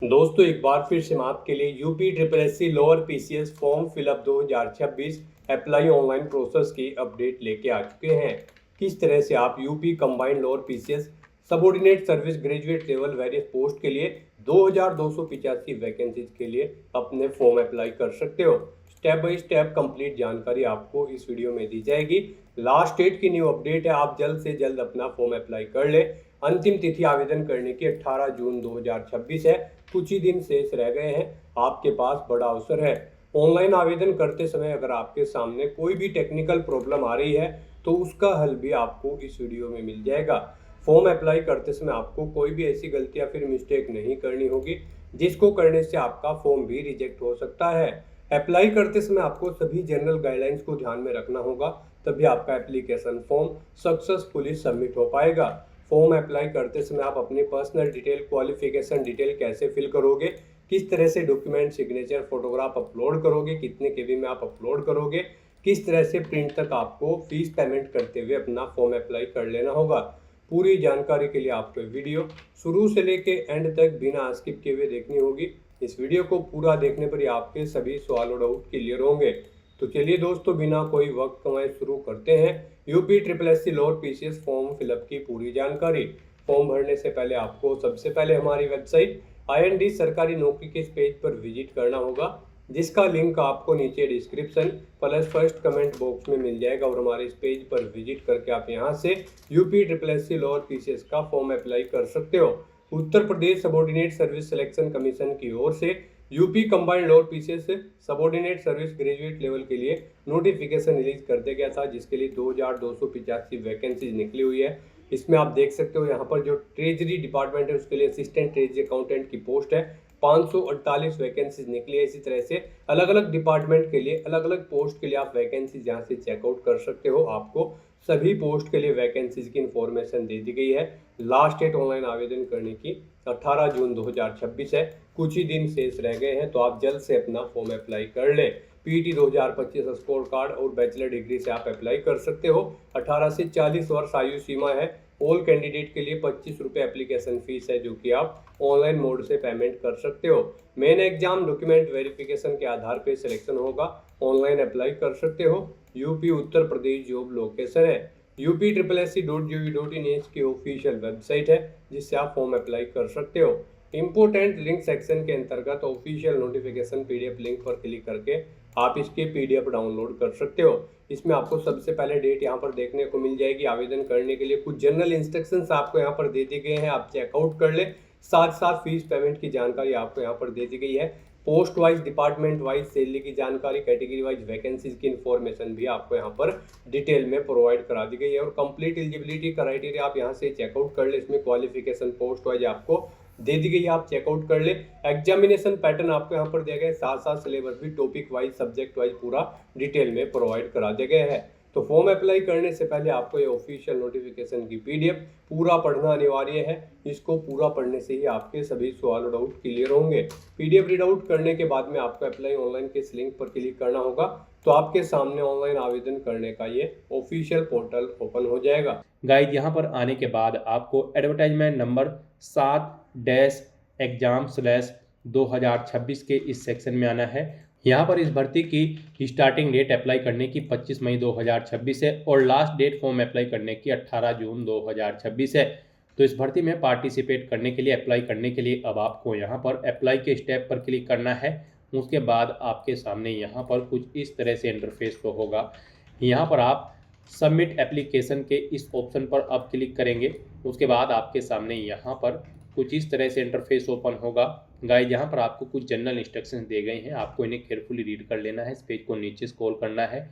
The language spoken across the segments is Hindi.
दोस्तों एक बार फिर से मैं आपके लिए UP triple S C lower PCS form fill up 2026 apply online process की अपडेट लेके आ चुके हैं। किस तरह से आप UP combined lower PCS subordinate service graduate level various post के लिए 2285 वैकेंसीज के लिए अपने फॉर्म अप्लाई कर सकते हो। स्टेप बाय स्टेप कंप्लीट जानकारी आपको इस वीडियो में दी जाएगी। लास्ट डेट की न्यू अपडेट है, आप जल्द से जल्द अपना फॉर्म अप्लाई कर ले। अंतिम तिथि आवेदन करने की 18 जून 2026 है। कुछ ही दिन शेष रह गए हैं, आपके पास बड़ा अवसर है। ऑनलाइन आवेदन करते समय अगर आपके सामने कोई भी टेक्निकल प्रॉब्लम आ रही है तो उसका हल भी आपको इस वीडियो में मिल जाएगा। फॉर्म अप्लाई करते समय आपको कोई भी ऐसी गलती या फिर मिस्टेक नहीं करनी होगी जिसको करने से आपका फॉर्म भी रिजेक्ट हो सकता है। अप्लाई करते समय आपको सभी जनरल गाइडलाइंस को ध्यान में रखना होगा, तभी आपका एप्लीकेशन फॉर्म सक्सेसफुली सबमिट हो पाएगा। फॉर्म अप्लाई करते समय आप अपनी पर्सनल डिटेल, क्वालिफिकेशन डिटेल कैसे फिल करोगे, किस तरह से डॉक्यूमेंट, सिग्नेचर, फोटोग्राफ अपलोड करोगे, कितने केबी में आप अपलोड करोगे, किस तरह से प्रिंट तक आपको फीस पेमेंट करते हुए अपना फॉर्म अप्लाई कर लेना होगा। पूरी जानकारी के लिए आपको वीडियो शुरू से लेके एंड तक बिना स्किप किए हुए देखनी होगी। इस वीडियो को पूरा देखने पर ही आपके सभी सवाल और डाउट क्लियर होंगे। तो चलिए दोस्तों, बिना कोई वक्त कमाए शुरू करते हैं UP triple S C lower PCS form fill up की पूरी जानकारी। फॉर्म भरने से पहले आपको सबसे पहले हमारी वेबसाइट IND सरकारी नौकरी के इस पेज पर विजिट करना होगा, जिसका लिंक आपको नीचे description plus first comment box में मिल जाएगा। और हमारे इस पेज पर विजिट करके आप यहां से UP triple S C lower PCS का फॉर्म अप्लाई कर सकते हो। Uttar Pradesh subordinate service selection commission की ओर से UP combined lower PCS subordinate service graduate level के लिए नोटिफिकेशन रिलीज कर दिया गया था, जिसके लिए 2285 वैकेंसीज निकली हुई है। इसमें आप देख सकते हो यहाँ पर जो ट्रेजरी डिपार्टमेंट है उसके लिए असिस्टेंट ट्रेजरी अकाउंटेंट की पोस्ट है, 548 वैकेंसीज निकली है। इसी तरह से अलग अलग डिपार्टमेंट के लिए अलग अलग पोस्ट के लिए आप वैकेंसीज यहाँ से चेकआउट कर सकते हो। आपको सभी पोस्ट के लिए वैकेंसीज की इंफॉर्मेशन दे दी गई है। लास्ट डेट ऑनलाइन आवेदन करने की 18 जून 2026 है। कुछ ही दिन शेष रह गए हैं, तो आप जल्द से अपना फॉर्म अप्लाई कर लें। पीटी 2025 स्कोर कार्ड और बैचलर डिग्री से आप अप्लाई कर सकते हो। 18 से 40 वर्ष आयु सीमा है। ऑल कैंडिडेट के लिए 25 रुपये एप्लीकेशन फीस है, जो कि आप ऑनलाइन मोड से पेमेंट कर सकते हो। मेन एग्जाम डॉक्यूमेंट वेरिफिकेशन के आधार पर सिलेक्शन होगा। ऑनलाइन अप्लाई कर सकते हो। UP Uttar Pradesh job location है UP/SC.gov.in की ऑफिशियल वेबसाइट है, जिससे आप फॉर्म अप्लाई कर सकते हो। इंपोर्टेंट लिंक सेक्शन के अंतर्गत ऑफिशियल नोटिफिकेशन PDF लिंक पर क्लिक करके आप इसके PDF डाउनलोड कर सकते हो। इसमें आपको सबसे पहले डेट यहाँ पर देखने को मिल जाएगी आवेदन करने के लिए। कुछ जनरल इंस्ट्रक्शंस आपको यहाँ पर दे दिए गए हैं, आप चेकआउट कर ले। साथ साथ फीस पेमेंट की जानकारी आपको यहाँ पर दे दी गई है। Post wise, department wise salary की जानकारी, कैटेगरी वाइज वैकेंसीज की इन्फॉर्मेशन भी आपको यहाँ पर डिटेल में प्रोवाइड करा दी गई है। और कंप्लीट एलिजिबिलिटी क्राइटेरिया आप यहाँ से चेकआउट कर ले। इसमें क्वालिफिकेशन पोस्ट वाइज आपको दे दी गई है, आप चेकआउट कर ले। एग्जामिनेशन पैटर्न आपको यहाँ पर दिया गया है, साथ साथ सिलेबस भी टॉपिक वाइज, सब्जेक्ट वाइज पूरा डिटेल में प्रोवाइड करा दिया गया है। तो फॉर्म अप्लाई करने से पहले आपको ये ऑफिशियल नोटिफिकेशन की PDF पूरा पढ़ना अनिवार्य है। इसको पूरा पढ़ने से ही आपके सभी सवाल और डाउट क्लियर होंगे। PDF रीड आउट करने के बाद में आपको अप्लाई ऑनलाइन के इस लिंक पर क्लिक करना होगा, तो आपके सामने ऑनलाइन आवेदन करने का ये ऑफिशियल पोर्टल ओपन हो जाएगा। गाइड यहाँ पर आने के बाद आपको एडवर्टाइजमेंट नंबर 7-एग्जाम/2026 के इस सेक्शन में आना है। यहाँ पर इस भर्ती की स्टार्टिंग डेट अप्लाई करने की 25 मई 2026 है और लास्ट डेट फॉर्म अप्लाई करने की 18 जून 2026 है। तो इस भर्ती में पार्टिसिपेट करने के लिए, अप्लाई करने के लिए अब आपको यहाँ पर अप्लाई के स्टेप पर क्लिक करना है। उसके बाद आपके सामने यहाँ पर कुछ इस तरह से इंटरफेस तो होगा। यहाँ पर आप सबमिट एप्लीकेशन के इस ऑप्शन पर अब क्लिक करेंगे। उसके बाद आपके सामने यहाँ पर कुछ इस तरह से इंटरफेस ओपन होगा। गाइस, यहाँ पर आपको कुछ जनरल इंस्ट्रक्शंस दिए गए हैं, आपको इन्हें केयरफुली रीड कर लेना है। इस पेज को नीचे स्क्रॉल करना है,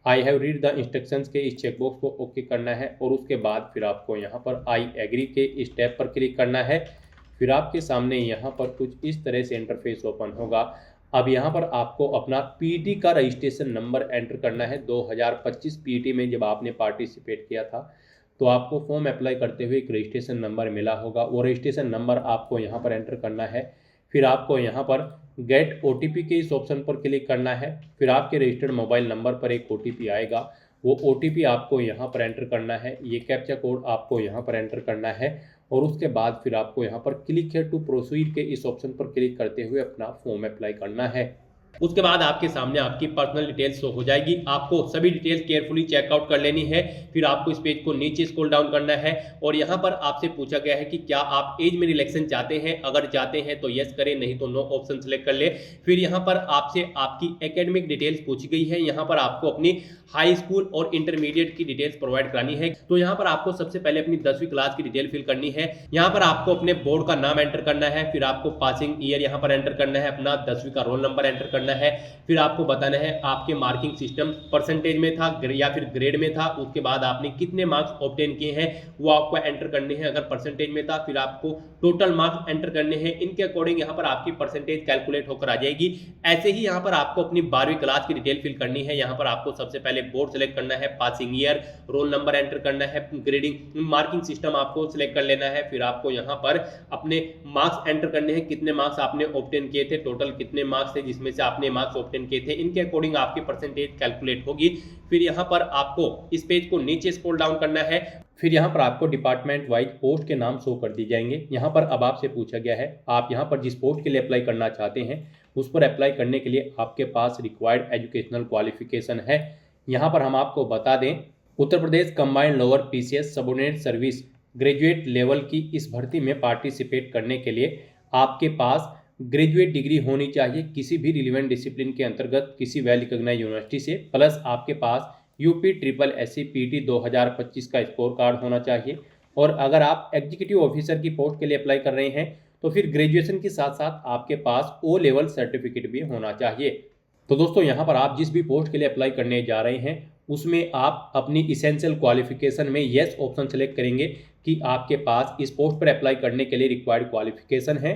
I have read the instructions के इस चेकबॉक्स को ओके करना है और उसके बाद फिर आपको यहाँ पर आई एग्री के इस टैब पर क्लिक करना है। फिर आपके सामने यहाँ पर कुछ इस तरह से इंटरफेस ओपन होगा। अब यहाँ पर आपको अपना PET का रजिस्ट्रेशन नंबर एंटर करना है। 2025 PET में जब आपने पार्टिसिपेट किया था तो आपको फॉर्म अप्लाई करते हुए एक रजिस्ट्रेशन नंबर मिला होगा। वो रजिस्ट्रेशन नंबर आपको यहाँ पर एंटर करना है। फिर आपको यहाँ पर गेट OTP के इस ऑप्शन पर क्लिक करना है। फिर आपके रजिस्टर्ड मोबाइल नंबर पर एक OTP आएगा, वो OTP आपको यहाँ पर एंटर करना है, ये कैप्चा कोड आपको यहाँ पर एंटर करना है और उसके बाद फिर आपको यहाँ पर क्लिक हियर टू प्रोसीड के इस ऑप्शन पर क्लिक करते हुए अपना फॉर्म अप्लाई करना है। उसके बाद आपके सामने आपकी पर्सनल डिटेल्स शो हो जाएगी। आपको सभी डिटेल्स केयरफुली चेकआउट कर लेनी है। फिर आपको इस पेज को नीचे स्क्रॉल डाउन करना है और यहाँ पर आपसे पूछा गया है कि क्या आप एज में रिलैक्सेशन चाहते हैं। अगर चाहते हैं तो यस करें, नहीं तो नो ऑप्शन सेलेक्ट कर ले। फिर यहाँ पर आपसे आपकी एकेडमिक डिटेल्स पूछी गई है। यहाँ पर आपको अपनी हाई स्कूल और इंटरमीडिएट की डिटेल्स प्रोवाइड करानी है। तो यहाँ पर आपको सबसे पहले अपनी 10वीं क्लास की डिटेल फिल करनी है। यहाँ पर आपको अपने बोर्ड का नाम एंटर करना है। फिर आपको पासिंग ईयर यहाँ पर एंटर करना है, अपना 10वीं का रोल नंबर एंटर करना है। फिर आपको बताना है आपके मार्किंग सिस्टम परसेंटेज में था या फिर ग्रेड में था। उसके बाद आपने कितने मार्क्स ऑब्टेन किए हैं वो आपको एंटर करने हैं। अगर परसेंटेज में था फिर आपको टोटल मार्क्स एंटर करने हैं। इनके अकॉर्डिंग यहाँ पर आपकी परसेंटेज कैलकुलेट होकर आ जाएगी। ऐसे ही यहाँ पर आपको अपनी 12वीं क्लास की डिटेल फिल करनी है। यहाँ पर आपको सबसे पहले बोर्ड सेलेक्ट करना है, passing year, roll number enter करना है, ग्रेडिंग मार्किंग सिस्टम आपको सिलेक्ट कर लेना है। फिर आपको यहाँ पर अपने मार्क्स एंटर करने हैं, कितने मार्क्स आपने ऑब्टेन किए थे, टोटल कितने मार्क्स थे जिसमें से आपने मार्क्स ऑब्टेन किए थे, इनके अकॉर्डिंग आपकी परसेंटेज कैलकुलेट होगी। फिर यहाँ पर आपको इस पेज को नीचे स्क्रॉल डाउन करना है। फिर यहाँ पर आपको डिपार्टमेंट वाइज पोस्ट के नाम शो कर दी जाएंगे। यहाँ पर अब आपसे पूछा गया है आप यहाँ पर जिस पोस्ट के लिए अप्लाई करना चाहते हैं उस पर अप्लाई करने के लिए आपके पास रिक्वायर्ड एजुकेशनल क्वालिफिकेशन है। यहाँ पर हम आपको बता दें, Uttar Pradesh combined lower PCS subordinate service graduate level की इस भर्ती में पार्टिसिपेट करने के लिए आपके पास ग्रेजुएट डिग्री होनी चाहिए किसी भी रिलेवेंट डिसिप्लिन के अंतर्गत किसी वेल रिकॉग्नाइज्ड यूनिवर्सिटी से, प्लस आपके पास UPSSSC PT 2025 का स्कोर कार्ड होना चाहिए। और अगर आप एग्जीक्यूटिव ऑफिसर की पोस्ट के लिए अप्लाई कर रहे हैं तो फिर ग्रेजुएशन के साथ साथ आपके पास O लेवल सर्टिफिकेट भी होना चाहिए। तो दोस्तों यहाँ पर आप जिस भी पोस्ट के लिए अप्लाई करने जा रहे हैं उसमें आप अपनी इसेंशियल क्वालिफिकेशन में यस ऑप्शन सेलेक्ट करेंगे कि आपके पास इस पोस्ट पर अप्लाई करने के लिए रिक्वायर्ड क्वालिफिकेशन है।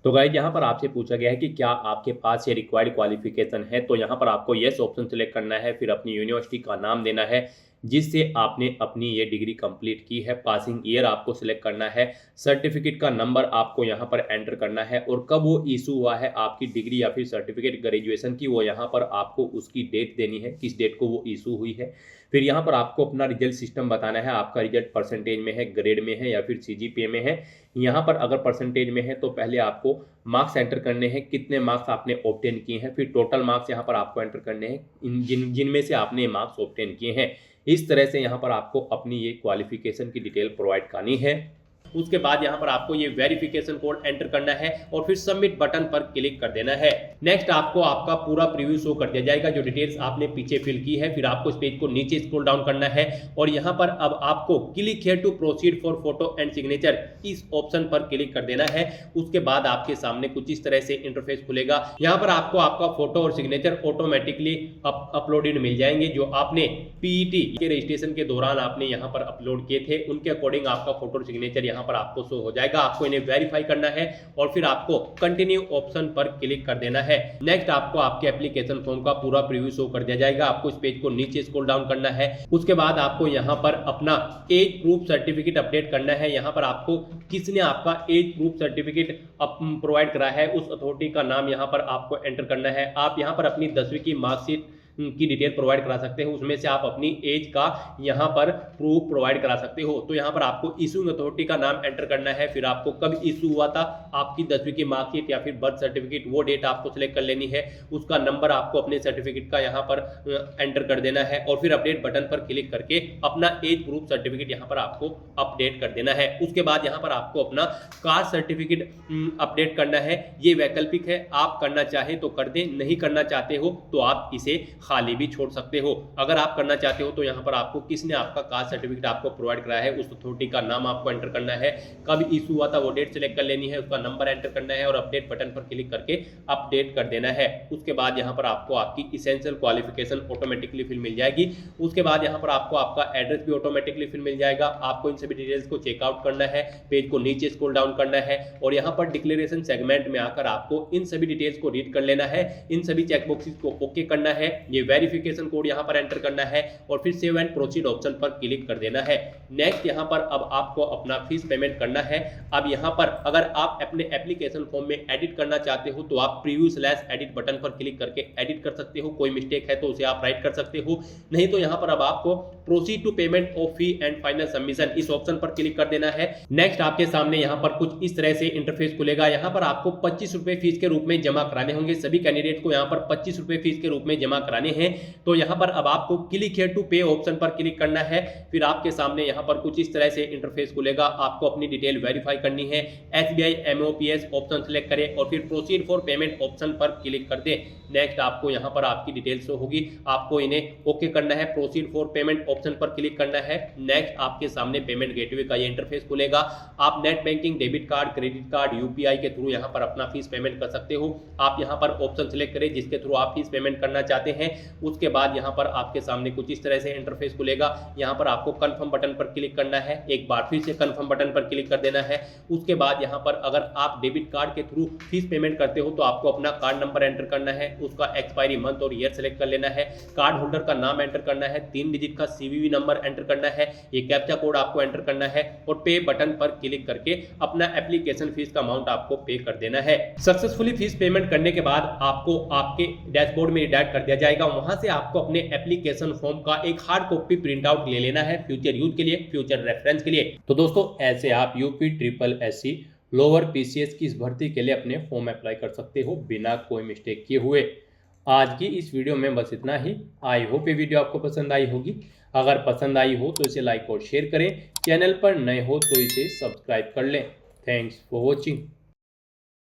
तो गाइज यहाँ पर आपसे पूछा गया है कि क्या आपके पास ये रिक्वायर्ड क्वालिफिकेशन है, तो यहाँ पर आपको यस ऑप्शन सेलेक्ट करना है। फिर अपनी यूनिवर्सिटी का नाम देना है जिससे आपने अपनी ये डिग्री कंप्लीट की है, पासिंग ईयर आपको सिलेक्ट करना है, सर्टिफिकेट का नंबर आपको यहाँ पर एंटर करना है और कब वो इशू हुआ है आपकी डिग्री या फिर सर्टिफिकेट ग्रेजुएशन की, वो यहाँ पर आपको उसकी डेट देनी है, किस डेट को वो इशू हुई है। फिर यहाँ पर आपको अपना रिजल्ट सिस्टम बताना है, आपका रिजल्ट परसेंटेज में है, ग्रेड में है या फिर CGPA में है। यहाँ पर अगर परसेंटेज में है तो पहले आपको मार्क्स एंटर करने हैं, कितने मार्क्स आपने ऑब्टेन किए हैं। फिर टोटल मार्क्स यहाँ पर आपको एंटर करने हैं जिनमें से आपने मार्क्स ऑब्टेन किए हैं। इस तरह से यहाँ पर आपको अपनी ये क्वालिफिकेशन की डिटेल प्रोवाइड करनी है। उसके बाद यहाँ पर आपको ये वेरिफिकेशन कोड एंटर करना है और फिर सबमिट बटन पर क्लिक कर देना है। नेक्स्ट आपको आपका पूरा प्रीव्यू शो कर दिया जाएगा जो डिटेल्स आपने पीछे फिल की है। फिर आपको इस पेज को नीचे स्क्रॉल डाउन करना है और यहाँ पर अब आपको click here to proceed for photo and signature इस ऑप्शन पर क्लिक कर देना है। उसके बाद आपके सामने कुछ इस तरह से इंटरफेस खुलेगा। यहाँ पर आपको आपका फोटो और सिग्नेचर ऑटोमेटिकली अपलोडेड मिल जाएंगे जो आपने PET के रजिस्ट्रेशन के दौरान आपने यहाँ पर अपलोड किए थे, उनके अकॉर्डिंग आपका फोटो और सिग्नेचर यहाँ पर आपको शो हो जाएगा। आपको इन्हें वेरीफाई करना है और फिर आपको कंटिन्यू ऑप्शन पर क्लिक कर देना है। नेक्स्ट आपको आपके एप्लीकेशन फॉर्म का पूरा प्रीव्यू शो कर दिया जाएगा। आपको इस पेज को नीचे स्क्रॉल डाउन करना है। उसके बाद आपको यहाँ पर अपना एज प्रूफ सर्टिफिकेट अपडेट करना है। यहाँ पर आपको किसने आपका एज प्रूफ सर्टिफिकेट प्रोवाइड करा है उस अथॉरिटी का नाम यहाँ पर आपको एंटर करना है। आप यहाँ पर अपनी 10वीं की मार्कशीट की डिटेल प्रोवाइड करा सकते हो, उसमें से आप अपनी एज का यहाँ पर प्रूफ प्रोवाइड करा सकते हो। तो यहाँ पर आपको इशूइंग अथॉरिटी का नाम एंटर करना है, फिर आपको कब इशू हुआ था आपकी 10वीं की मार्कशीट या फिर बर्थ सर्टिफिकेट, वो डेट आपको सिलेक्ट कर लेनी है। उसका नंबर आपको अपने सर्टिफिकेट का यहाँ पर एंटर कर देना है और फिर अपडेट बटन पर क्लिक करके अपना एज प्रूफ सर्टिफिकेट यहाँ पर आपको अपडेट कर देना है। उसके बाद यहाँ पर आपको अपना कास्ट सर्टिफिकेट अपडेट करना है। ये वैकल्पिक है, आप करना चाहे तो कर दें, नहीं करना चाहते हो तो आप इसे खाली भी छोड़ सकते हो। अगर आप करना चाहते हो तो यहाँ पर आपको किसने आपका कास्ट सर्टिफिकेट आपको प्रोवाइड कराया है उस अथॉरिटी का नाम आपको एंटर करना है, कब इशू हुआ था वो डेट सिलेक्ट कर लेनी है, उसका नंबर एंटर करना है और अपडेट बटन पर क्लिक करके अपडेट कर देना है। उसके बाद यहाँ पर आपको आपकी इसेंशियल क्वालिफिकेशन ऑटोमेटिकली फिल मिल जाएगी। उसके बाद यहाँ पर आपको आपका एड्रेस भी ऑटोमेटिकली फिल मिल जाएगा। आपको इन सभी डिटेल्स को चेकआउट करना है, पेज को नीचे स्क्रॉल डाउन करना है और यहाँ पर डिक्लेरेशन सेगमेंट में आकर आपको इन सभी डिटेल्स को रीड कर लेना है, इन सभी चेकबॉक्सेस को ओके करना है। ये वेरिफिकेशन कोड यहाँ पर एंटर करना है और फिर सेव एंड प्रोसीड ऑप्शन पर क्लिक कर देना है। नेक्स्ट यहाँ पर अब आपको अपना फीस पेमेंट करना है। अब यहाँ पर अगर आप अपने एप्लीकेशन फॉर्म में एडिट करना चाहते हो तो आप प्रीव्यू/एडिट बटन पर क्लिक करके एडिट कर सकते हो। कोई मिस्टेक है तो उसे आप राइट कर सकते हो, नहीं तो यहाँ पर अब आपको proceed to payment of fee and final submission इस ऑप्शन पर क्लिक कर देना है। नेक्स्ट आपके सामने यहाँ पर कुछ इस तरह से इंटरफेस खुलेगा। यहाँ पर आपको 25 रुपए फीस के रूप में जमा कराने होंगे। सभी कैंडिडेट को यहाँ पर 25 रुपए फीस के रूप में जमा कराने हैं। तो यहाँ पर अब आपको क्लिक हियर टू पे ऑप्शन पर क्लिक करना है। फिर आपके सामने यहाँ पर कुछ इस तरह से इंटरफेस खुलेगा। आपको अपनी डिटेल वेरीफाई करनी है। SBI MOPS ऑप्शन सेलेक्ट करें और फिर प्रोसीड फॉर पेमेंट ऑप्शन पर क्लिक कर दें। नेक्स्ट आपको यहाँ पर आपकी डिटेल्स होगी, आपको इन्हें ओके करना है। प्रोसीड फॉर पेमेंट ऑप्शन पर क्लिक करना है। नेक्स्ट आपके सामने पेमेंट गेटवे का ये इंटरफेस खुलेगा। आप net banking, debit card, credit card, UPI के थ्रू यहाँ पर अपना फीस पेमेंट कर सकते हो। आप यहाँ पर ऑप्शन सेलेक्ट करें जिसके थ्रू आप फीस पेमेंट करना चाहते हैं। उसके बाद यहाँ पर आपके सामने कुछ इस तरह से इंटरफेस खुलेगा। यहाँ पर आपको कंफर्म बटन पर क्लिक करना है। एक बार फिर से कंफर्म बटन पर क्लिक कर देना है। उसके बाद यहाँ पर अगर आप डेबिट कार्ड के थ्रू फीस पेमेंट करते हो तो आपको अपना कार्ड नंबर एंटर करना है, उसका एक्सपायरी मंथ और ईयर सेलेक्ट कर लेना है, कार्ड होल्डर का नाम एंटर करना है, 3 डिजिट का CVV नंबर एंटर करना है, ये कैप्चा कोड आपको एंटर करना है और पे बटन पर क्लिक करके अपना एप्लीकेशन फीस का अमाउंट आपको पे कर देना है। सक्सेसफुली फीस पेमेंट करने के बाद आपको आपके डैशबोर्ड में रिडायरेक्ट कर दिया जाएगा। वहां से आपको अपने एप्लीकेशन फॉर्म का एक हार्ड कॉपी प्रिंट आउट ले लेना है फ्यूचर यूज के लिए, फ्यूचर रेफरेंस के लिए। तो दोस्तों ऐसे आप UPSSC लोअर PCS की इस भर्ती के लिए अपने फॉर्म अप्लाई कर सकते हो बिना कोई मिस्टेक किए हुए। आज की इस वीडियो में बस इतना ही। आई होप ये वीडियो आपको पसंद आई होगी। अगर पसंद आई हो तो इसे लाइक और शेयर करें। चैनल पर नए हो तो इसे सब्सक्राइब कर लें। Thanks for watching.